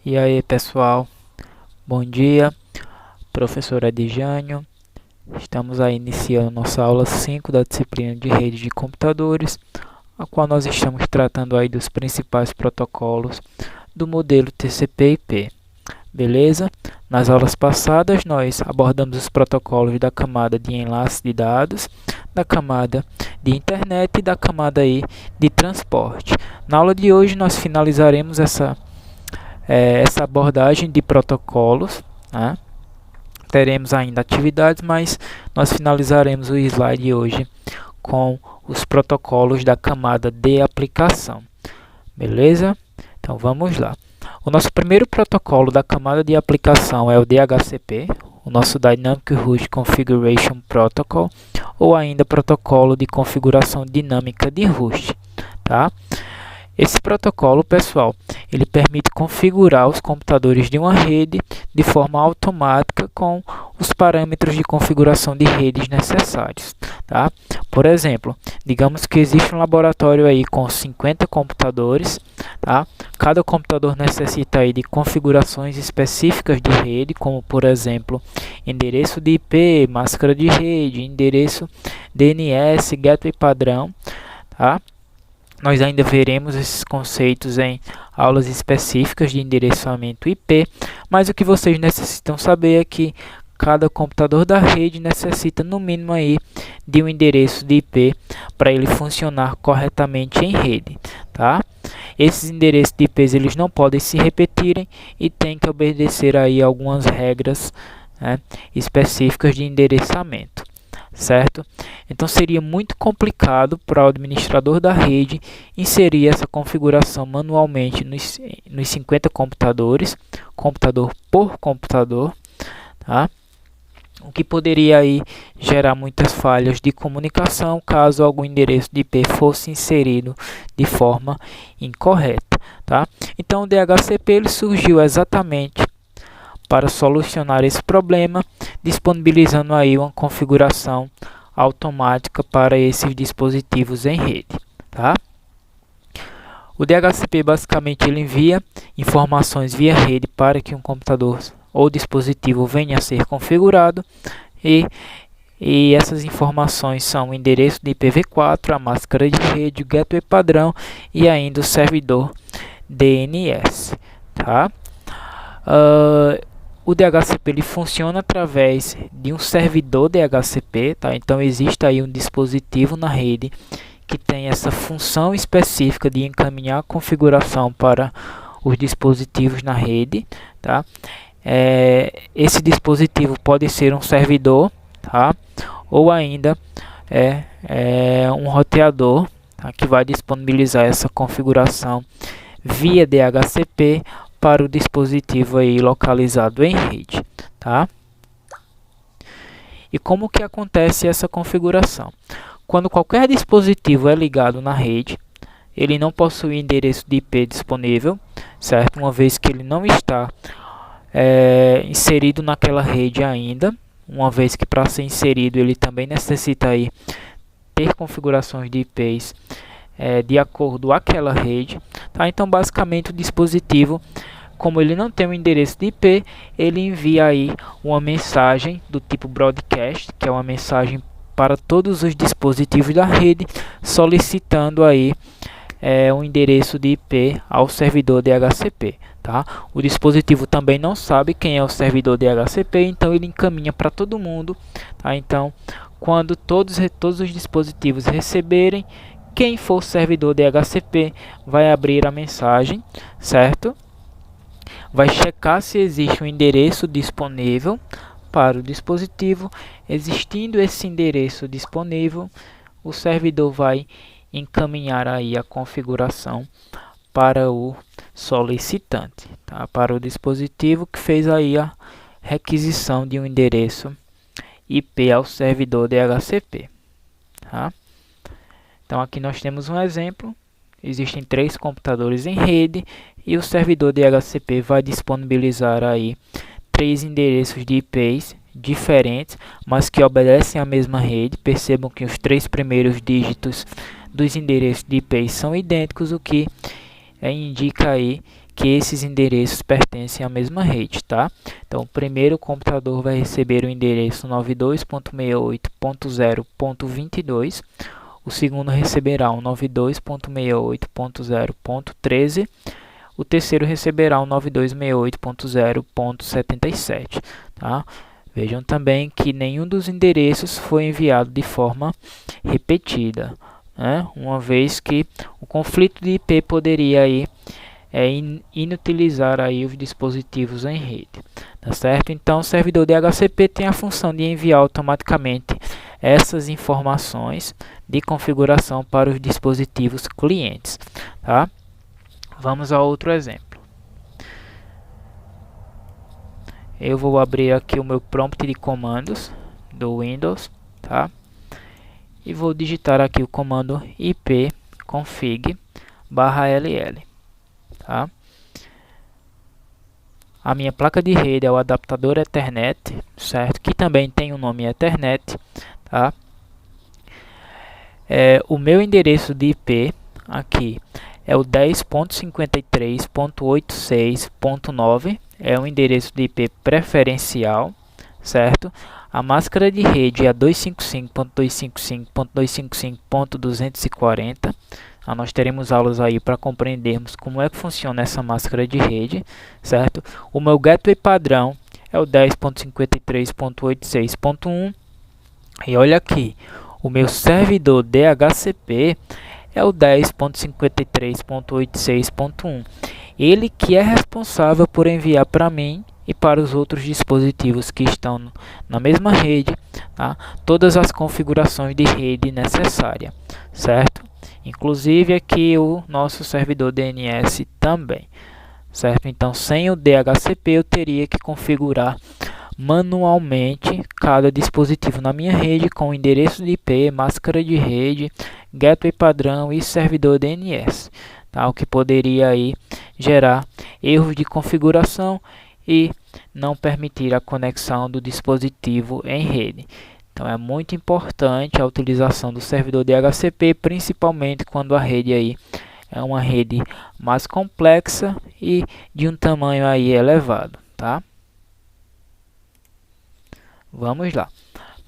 E aí, pessoal, bom dia, professor Adjânio. Estamos aí iniciando nossa aula 5 da disciplina de rede de computadores, a qual nós estamos tratando aí dos principais protocolos do modelo TCP/IP. Beleza? Nas aulas passadas nós abordamos os protocolos da camada de enlace de dados, da camada de internet e da camada aí de transporte. Na aula de hoje nós finalizaremos essa abordagem de protocolos, né? Teremos ainda atividades, mas nós finalizaremos o slide hoje com os protocolos da camada de aplicação. Beleza? Então vamos lá. O nosso primeiro protocolo da camada de aplicação é o DHCP, o nosso Dynamic Host Configuration Protocol, ou ainda protocolo de configuração dinâmica de host, tá? Esse protocolo, pessoal, ele permite configurar os computadores de uma rede de forma automática com os parâmetros de configuração de redes necessários, tá? Por exemplo, digamos que existe um laboratório aí com 50 computadores, tá? Cada computador necessita aí de configurações específicas de rede, como por exemplo, endereço de IP, máscara de rede, endereço DNS, gateway padrão, tá? Nós ainda veremos esses conceitos em aulas específicas de endereçamento IP, mas o que vocês necessitam saber é que cada computador da rede necessita no mínimo aí de um endereço de IP para ele funcionar corretamente em rede, tá? Esses endereços de IPs eles não podem se repetirem e tem que obedecer aí algumas regras, né, específicas de endereçamento, certo? Então seria muito complicado para o administrador da rede inserir essa configuração manualmente nos 50 computadores, computador por computador, tá? O que poderia aí gerar muitas falhas de comunicação caso algum endereço de IP fosse inserido de forma incorreta, tá? Então o DHCP ele surgiu exatamente para solucionar esse problema, disponibilizando aí uma configuração automática para esses dispositivos em rede, tá? O DHCP basicamente ele envia informações via rede para que um computador ou dispositivo venha a ser configurado e essas informações são o endereço de IPv4, a máscara de rede, o gateway padrão e ainda o servidor DNS, tá? O DHCP ele funciona através de um servidor DHCP, tá? Então existe aí um dispositivo na rede que tem essa função específica de encaminhar a configuração para os dispositivos na rede, tá? Esse dispositivo pode ser um servidor, tá? Ou ainda um roteador, tá? Que vai disponibilizar essa configuração via DHCP para o dispositivo aí localizado em rede, tá? E como que acontece essa configuração? Quando qualquer dispositivo é ligado na rede, ele não possui endereço de IP disponível, certo? Uma vez que ele não está inserido naquela rede ainda, uma vez que para ser inserido ele também necessita aí ter configurações de IPs de acordo com aquela rede, tá? Então basicamente o dispositivo, como ele não tem um endereço de IP, ele envia aí uma mensagem do tipo broadcast, que é uma mensagem para todos os dispositivos da rede, solicitando aí um endereço de IP ao servidor DHCP, tá? O dispositivo também não sabe quem é o servidor DHCP, então ele encaminha para todo mundo, tá? Então, quando todos os dispositivos receberem, quem for o servidor DHCP vai abrir a mensagem, certo? Vai checar se existe um endereço disponível para o dispositivo. Existindo esse endereço disponível, o servidor vai encaminhar aí a configuração para o solicitante, tá? Para o dispositivo que fez aí a requisição de um endereço IP ao servidor DHCP, tá? Então aqui nós temos um exemplo. Existem 3 computadores em rede e o servidor DHCP vai disponibilizar aí 3 endereços de IPs diferentes, mas que obedecem à mesma rede. Percebam que os 3 primeiros dígitos dos endereços de IPs são idênticos, o que indica aí que esses endereços pertencem à mesma rede, tá? Então, o primeiro computador vai receber o endereço 92.68.0.22, o segundo receberá o 92.68.0.13, o terceiro receberá o 92.68.0.77, tá? Vejam também que nenhum dos endereços foi enviado de forma repetida, né? Uma vez que o conflito de IP poderia aí inutilizar aí os dispositivos em rede, tá certo? Então, o servidor DHCP tem a função de enviar automaticamente essas informações de configuração para os dispositivos clientes, tá? Vamos a outro exemplo. Eu vou abrir aqui o meu prompt de comandos do Windows, tá? E vou digitar aqui o comando ipconfig/ll. Tá? A minha placa de rede é o adaptador Ethernet, certo? Que também tem o nome Ethernet, tá? O meu endereço de IP aqui é o 10.53.86.9, é um endereço de IP preferencial, certo? A máscara de rede é a 255.255.255.240. Nós teremos aulas aí para compreendermos como é que funciona essa máscara de rede, certo? O meu gateway padrão é o 10.53.86.1 e olha aqui, o meu servidor DHCP é o 10.53.86.1. Ele que é responsável por enviar para mim e para os outros dispositivos que estão na mesma rede, tá? Todas as configurações de rede necessárias, certo? Inclusive aqui o nosso servidor DNS também, certo? Então, sem o DHCP eu teria que configurar manualmente cada dispositivo na minha rede com endereço de IP, máscara de rede, gateway padrão e servidor DNS, tá? O que poderia aí gerar erros de configuração e não permitir a conexão do dispositivo em rede. Então é muito importante a utilização do servidor DHCP, principalmente quando a rede aí é uma rede mais complexa e de um tamanho aí elevado, tá? Vamos lá.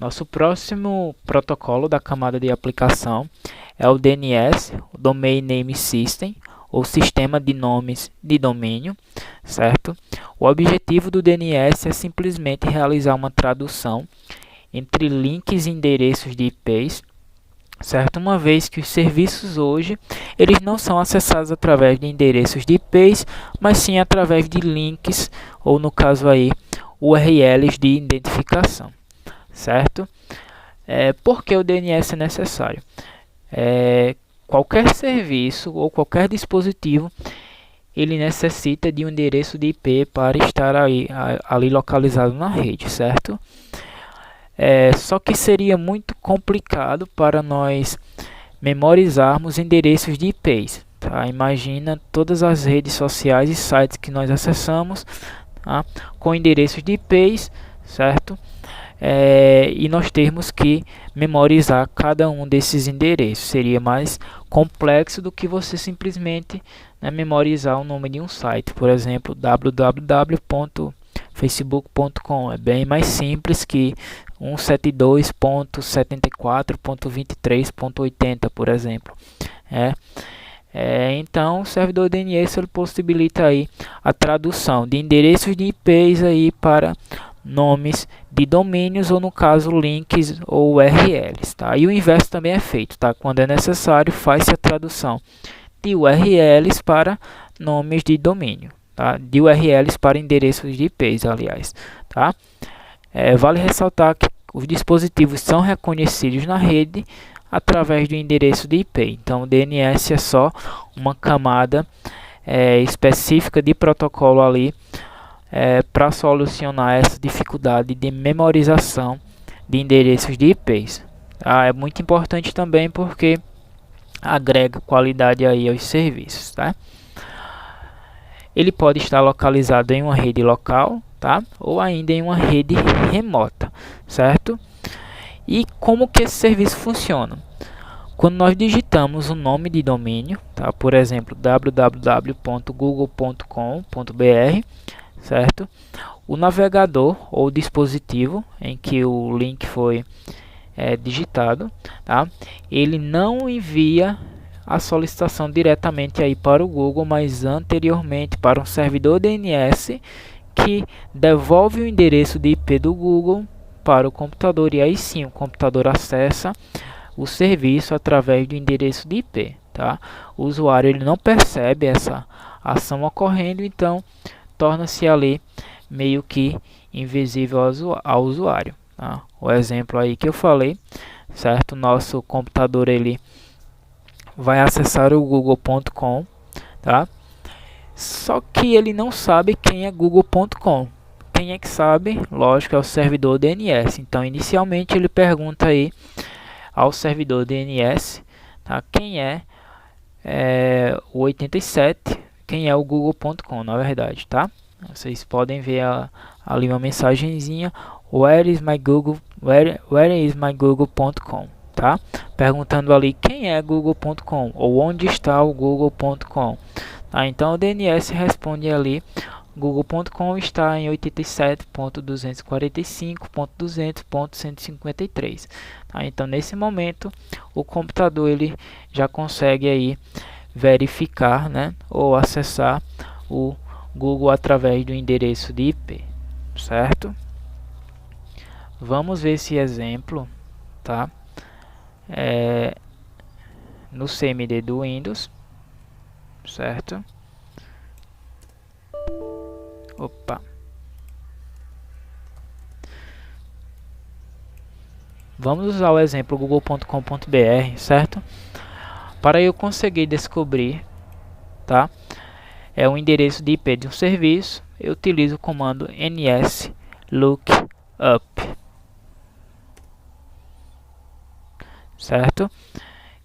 Nosso próximo protocolo da camada de aplicação é o DNS, o Domain Name System, ou Sistema de Nomes de Domínio, certo? O objetivo do DNS é simplesmente realizar uma tradução entre links e endereços de IPs, certo? Uma vez que os serviços hoje, eles não são acessados através de endereços de IPs, mas sim através de links, ou no caso aí, URLs de identificação, certo? Por que o DNS é necessário? Qualquer serviço ou qualquer dispositivo, ele necessita de um endereço de IP para estar ali localizado na rede, certo? Só que seria muito complicado para nós memorizarmos endereços de IPs, tá? Imagina todas as redes sociais e sites que nós acessamos, tá? Com endereços de IPs, certo? E nós termos que memorizar cada um desses endereços. Seria mais complexo do que você simplesmente, né, memorizar o nome de um site, por exemplo, www.facebook.com. É bem mais simples que 172.74.23.80, por exemplo. Então, o servidor DNS ele possibilita aí a tradução de endereços de IPs aí para nomes de domínios, ou no caso links ou URLs, tá? E o inverso também é feito, tá? Quando é necessário, faz-se a tradução de URLs para nomes de domínio, tá? De URLs para endereços de IPs, aliás, tá? Vale ressaltar que os dispositivos são reconhecidos na rede através do endereço de IP. Então, o DNS é só uma camada específica de protocolo ali para solucionar essa dificuldade de memorização de endereços de IPs. É muito importante também porque agrega qualidade aí aos serviços, tá? Ele pode estar localizado em uma rede local, tá? Ou ainda em uma rede remota, certo? E como que esse serviço funciona? Quando nós digitamos o nome de domínio, tá? Por exemplo, www.google.com.br, certo? O navegador ou dispositivo em que o link foi digitado, tá? Ele não envia a solicitação diretamente aí para o Google, mas anteriormente para um servidor DNS que devolve o endereço de IP do Google para o computador, e aí sim o computador acessa o serviço através do endereço de IP, tá? O usuário ele não percebe essa ação ocorrendo, então torna-se ali meio que invisível ao usuário, tá? O exemplo aí que eu falei, certo? Nosso computador ele vai acessar o google.com, tá? Só que ele não sabe quem é google.com. Quem é que sabe? Lógico, é o servidor DNS. Então, inicialmente ele pergunta aí ao servidor DNS, tá? Quem é o 87, quem é o google.com, na verdade, tá? Vocês podem ver ali uma mensagenzinha, where is my google.com, tá? Perguntando ali quem é google.com ou onde está o google.com. Tá? Então o DNS responde ali, google.com está em 87.245.200.153. Tá? Então nesse momento o computador ele já consegue aí verificar, né, ou acessar o Google através do endereço de IP, certo? Vamos ver esse exemplo, tá? No CMD do Windows, certo? Opa. Vamos usar o exemplo google.com.br, certo? Para eu conseguir descobrir, tá? É o endereço de IP de um serviço, eu utilizo o comando nslookup, certo?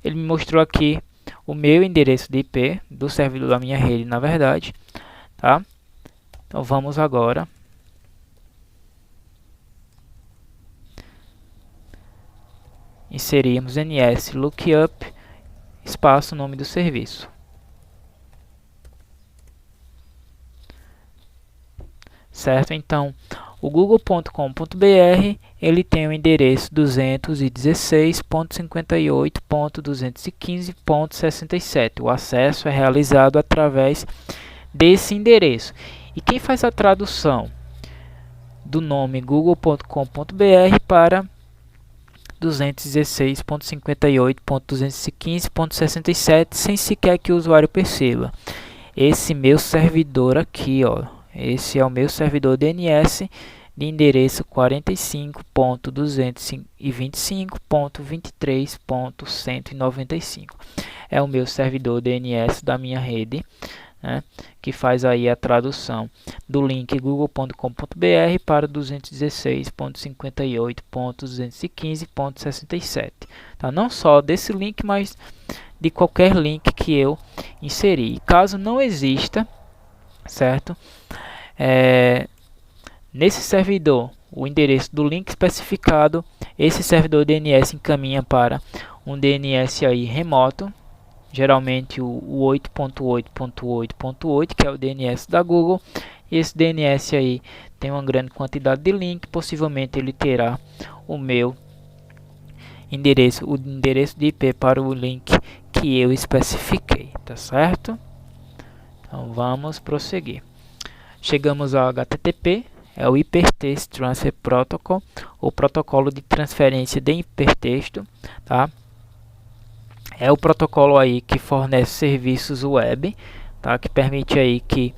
Ele me mostrou aqui o meu endereço de IP do servidor da minha rede, na verdade, tá? Então vamos agora inserirmos nslookup espaço nome do serviço. Certo? Então, o google.com.br ele tem o endereço 216.58.215.67. O acesso é realizado através desse endereço. E quem faz a tradução do nome google.com.br para 216.58.215.67 sem sequer que o usuário perceba? Esse meu servidor aqui, ó. Esse é o meu servidor DNS de endereço 45.225.23.195. É o meu servidor DNS da minha rede, né, que faz aí a tradução do link google.com.br para 216.58.215.67. Tá? Não só desse link, mas de qualquer link que eu inserir. Caso não exista, certo? Nesse servidor, o endereço do link especificado, esse servidor DNS encaminha para um DNS aí remoto, geralmente o 8.8.8.8, que é o DNS da Google. E esse DNS aí tem uma grande quantidade de link, possivelmente ele terá o meu endereço, o endereço de IP para o link que eu especifiquei, tá certo? Então vamos prosseguir. Chegamos ao HTTP, é o Hypertext Transfer Protocol, o protocolo de transferência de hipertexto, tá? É o protocolo aí que fornece serviços web, tá? Que permite aí que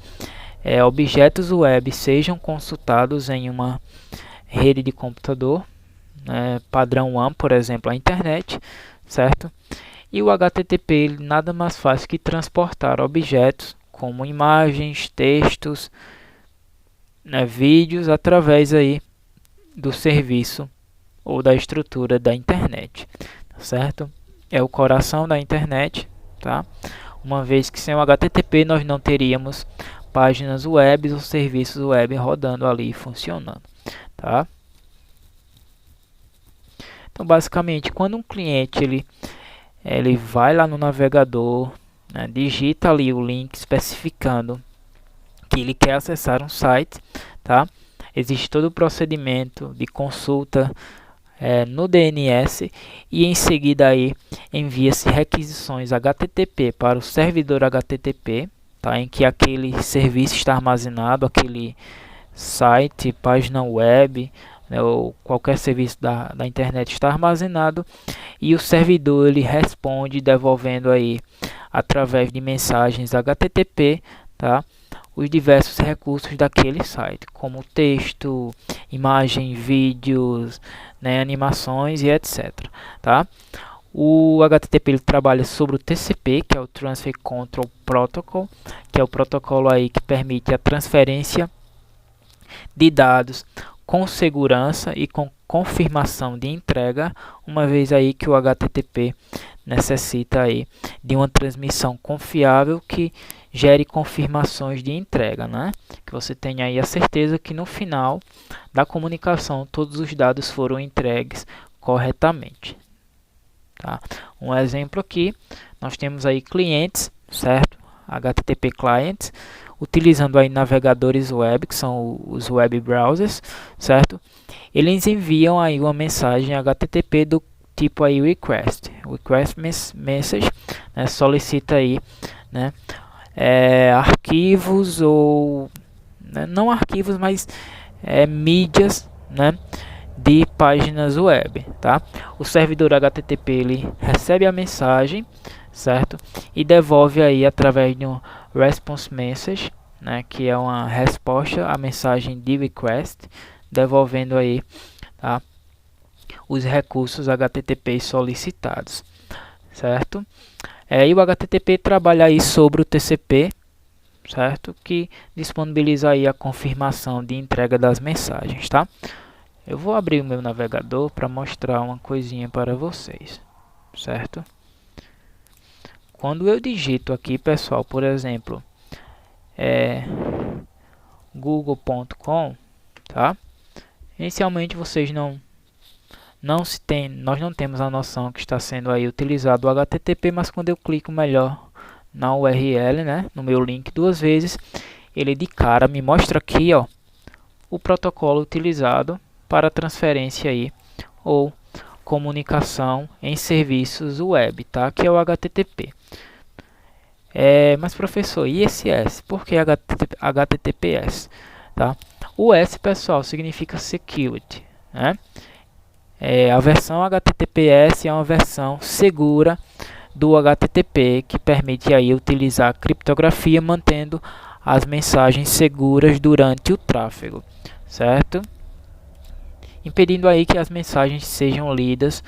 objetos web sejam consultados em uma rede de computador, padrão WAN, por exemplo, a internet, certo? E o HTTP ele nada mais faz que transportar objetos como imagens, textos, vídeos através aí do serviço ou da estrutura da internet, certo? É o coração da internet, tá? Uma vez que sem o HTTP nós não teríamos páginas web ou serviços web rodando ali funcionando, tá? Então basicamente quando um cliente ele ele vai lá no navegador, né, digita ali o link especificando que ele quer acessar um site, tá? Existe todo o procedimento de consulta no DNS e em seguida aí envia-se requisições HTTP para o servidor HTTP, tá? Em que aquele serviço está armazenado, aquele site, página web, né, ou qualquer serviço da internet está armazenado, e o servidor ele responde devolvendo aí através de mensagens HTTP, tá? Os diversos recursos daquele site, como texto, imagem, vídeos, né, animações e etc. Tá? O HTTP ele trabalha sobre o TCP, que é o Transfer Control Protocol, que é o protocolo aí que permite a transferência de dados com segurança e com confirmação de entrega, uma vez aí que o HTTP necessita aí de uma transmissão confiável que gere confirmações de entrega, né? Que você tenha aí a certeza que no final da comunicação todos os dados foram entregues corretamente, tá? Um exemplo aqui, nós temos aí clientes, certo? HTTP clients, utilizando aí navegadores web, que são os web browsers, certo? Eles enviam aí uma mensagem HTTP do tipo aí request message, né? Solicita aí, né, arquivos ou, né, não arquivos, mas mídias, né, de páginas web, tá? O servidor HTTP ele recebe a mensagem, certo? E devolve aí através de um response message, né, que é uma resposta à mensagem de request, devolvendo aí, tá, os recursos HTTP solicitados, certo? E o HTTP trabalha aí sobre o TCP, certo? Que disponibiliza aí a confirmação de entrega das mensagens, tá? Eu vou abrir o meu navegador para mostrar uma coisinha para vocês, certo? Quando eu digito aqui, pessoal, por exemplo, google.com, tá? Inicialmente vocês nós não temos a noção que está sendo aí utilizado o HTTP, mas quando eu clico melhor na URL, né, no meu link duas vezes, ele de cara me mostra aqui, ó, o protocolo utilizado para transferência aí ou comunicação em serviços web, tá? Que é o HTTP. Mas professor, e esse S? Por que HTTPS? Tá? O S, pessoal, significa security, né? A versão HTTPS é uma versão segura do HTTP que permite aí utilizar criptografia mantendo as mensagens seguras durante o tráfego, certo? Impedindo aí que as mensagens sejam lidas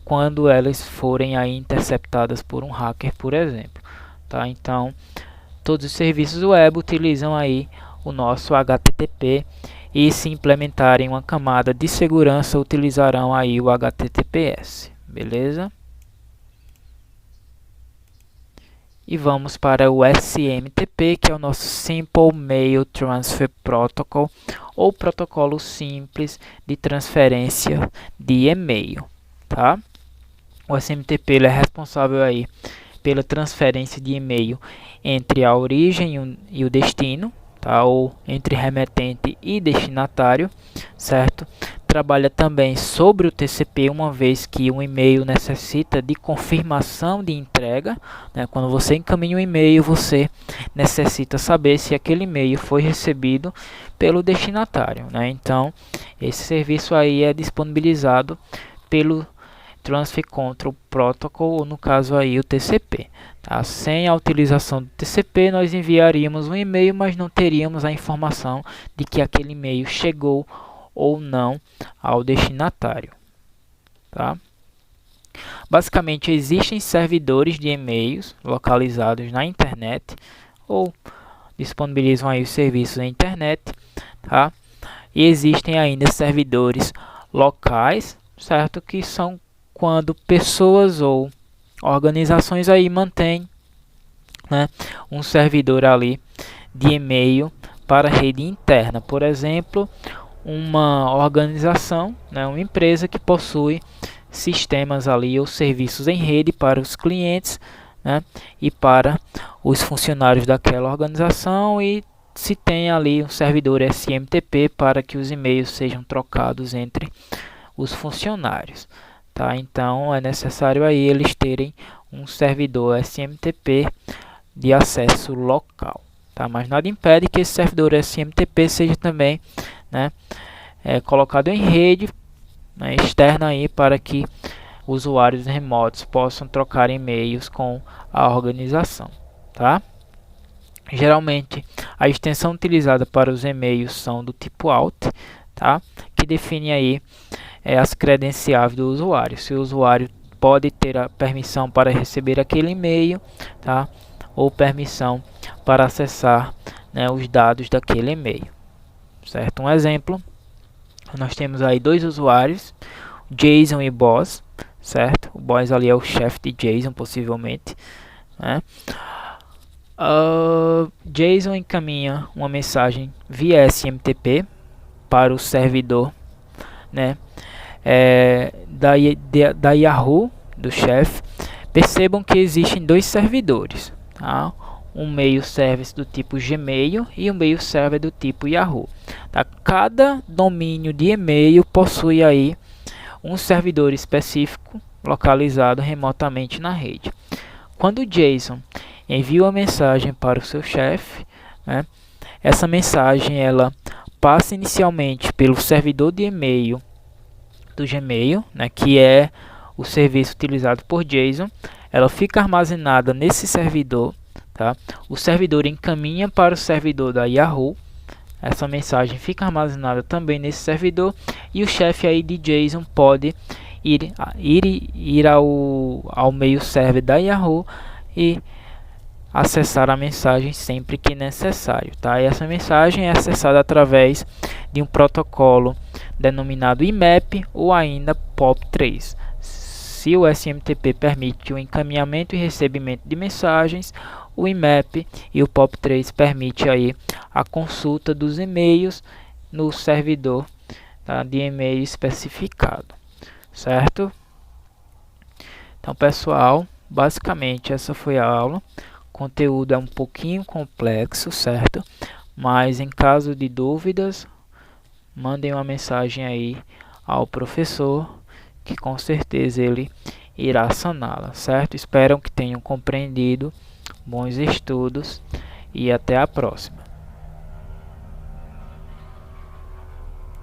quando elas forem aí interceptadas por um hacker, por exemplo, tá? Então, todos os serviços web utilizam aí o nosso HTTP e se implementarem uma camada de segurança utilizarão aí o HTTPS, beleza? E vamos para o SMTP, que é o nosso Simple Mail Transfer Protocol, ou protocolo simples de transferência de e-mail, tá? O SMTP ele é responsável aí pela transferência de e-mail entre a origem e o destino, tá? Ou entre remetente e destinatário, certo? Trabalha também sobre o TCP, uma vez que um e-mail necessita de confirmação de entrega, né? Quando você encaminha um e-mail, você necessita saber se aquele e-mail foi recebido pelo destinatário, né? Então, esse serviço aí é disponibilizado pelo Transfer Control Protocol, ou no caso aí o TCP. Tá? Sem a utilização do TCP, nós enviaríamos um e-mail, mas não teríamos a informação de que aquele e-mail chegou ou não ao destinatário, tá? Basicamente, existem servidores de e-mails localizados na internet ou disponibilizam aí os serviços na internet, tá? E existem ainda servidores locais, certo? Que são quando pessoas ou organizações aí mantêm, né, um servidor ali de e-mail para rede interna, por exemplo, uma organização, né, uma empresa que possui sistemas ali ou serviços em rede para os clientes, né, e para os funcionários daquela organização, e se tem ali um servidor SMTP para que os e-mails sejam trocados entre os funcionários, tá? Então é necessário aí eles terem um servidor SMTP de acesso local, tá? Mas nada impede que esse servidor SMTP seja também, né, colocado em rede, né, externa aí, para que usuários remotos possam trocar e-mails com a organização, tá? Geralmente a extensão utilizada para os e-mails são do tipo AUT, tá? Que define aí as credenciais do usuário. Se o usuário pode ter a permissão para receber aquele e-mail, tá? Ou permissão para acessar, né, os dados daquele e-mail, certo? Um exemplo, nós temos aí dois usuários, Jason e Boss, certo? O Boss ali é o chefe de Jason, possivelmente, né? Jason encaminha uma mensagem via SMTP para o servidor, né, da Yahoo, do chefe. Percebam que existem dois servidores, tá? Um mail service do tipo Gmail e um mail server do tipo Yahoo, tá? Cada domínio de e-mail possui aí um servidor específico localizado remotamente na rede. Quando o Jason envia uma mensagem para o seu chefe, né, essa mensagem ela passa inicialmente pelo servidor de e-mail do Gmail, né, que é o serviço utilizado por Jason. Ela fica armazenada nesse servidor, tá? O servidor encaminha para o servidor da Yahoo. Essa mensagem fica armazenada também nesse servidor, e o chefe aí de Jason pode ir ao mail server da Yahoo e acessar a mensagem sempre que necessário, tá? E essa mensagem é acessada através de um protocolo denominado IMAP ou ainda POP3. Se o SMTP permite o encaminhamento e recebimento de mensagens, o IMAP e o POP3 permite aí a consulta dos e-mails no servidor, tá, de e-mail especificado, certo? Então, pessoal, basicamente essa foi a aula. O conteúdo é um pouquinho complexo, certo? Mas em caso de dúvidas, mandem uma mensagem aí ao professor, que com certeza ele irá saná-la, certo? Espero que tenham compreendido. Bons estudos e até a próxima.